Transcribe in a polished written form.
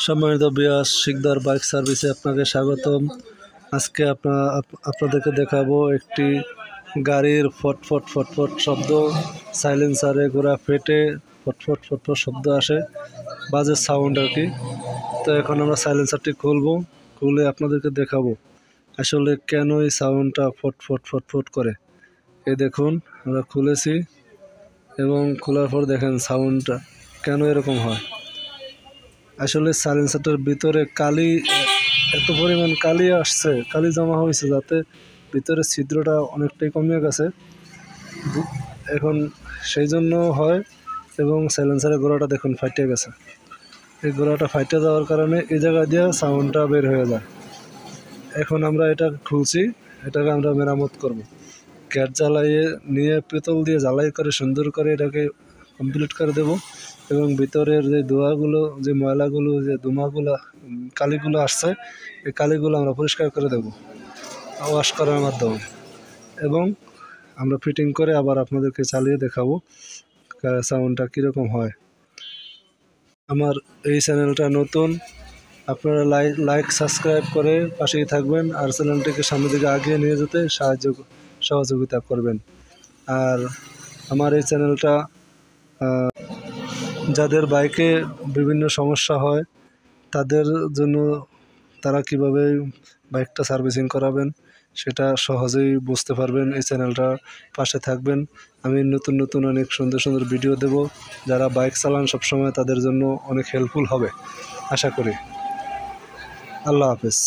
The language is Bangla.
সম্মানিত বিয়াস শিকদার বাইক সার্ভিসে আপনাকে স্বাগতম। আজকে আপনাদেরকে দেখাবো একটি গাড়ির ফটফট ফটফট শব্দ, সাইলেন্সারে গোড়া ফেটে ফটফট ফটফট শব্দ আসে, বাজে সাউন্ড আর কি। তো এখন আমরা সাইলেন্সারটি খুলে আপনাদেরকে দেখাবো আসলে কেন এই সাউন্ডটা ফটফট ফটফট করে। এই দেখুন, আমরা খুলেছি এবং খোলার পর দেখেন সাউন্ডটা কেন এরকম হয়। আসলে সাইলেন্সারটার ভিতরে এত পরিমাণ কালি আসছে, কালি জমা হয়েছে, যাতে ভিতরে ছিদ্রটা অনেকটাই কমে গেছে এখন, সেই জন্য হয়। এবং সাইলেন্সারের গোড়াটা দেখুন ফাইটে গেছে। এই গোড়াটা ফাইটে যাওয়ার কারণে এই জায়গা দিয়ে সাউন্ডটা বের হয়ে যায়। এখন আমরা এটা খুলছি, এটাকে আমরা মেরামত করব। গ্যাস জ্বালাইয়ে নিয়ে পিতল দিয়ে জ্বালাই করে সুন্দর করে এটাকে কমপ্লিট করে দেব। এবং ভিতরের যে ধোঁয়াগুলো, যে ময়লাগুলো, যে ধোঁয়াগুলো, কালিগুলো আসছে, এই কালিগুলো আমরা পরিষ্কার করে দেব ওয়াশ করার মাধ্যমে। এবং আমরা ফিটিং করে আবার আপনাদেরকে চালিয়ে দেখাবো সাউন্ডটা কীরকম হয়। আমার এই চ্যানেলটা নতুন, আপনারা লাইক সাবস্ক্রাইব করে পাশেই থাকবেন আর চ্যানেলটিকে সামনের দিকে আগিয়ে নিয়ে যেতে সহযোগিতা করবেন। আর আমার এই চ্যানেলটা যাদের বাইকে বিভিন্ন সমস্যা হয় তাদের জন্য, তারা কিভাবে বাইকটা সার্ভিসিং করাবেন সেটা সহজেই বুঝতে পারবেন। এই চ্যানেলটা পাশে থাকবেন। আমি নতুন নতুন অনেক সুন্দর সুন্দর ভিডিও দেব, যারা বাইক চালান সবসময় তাদের জন্য অনেক হেল্পফুল হবে আশা করি। আল্লাহ হাফেজ।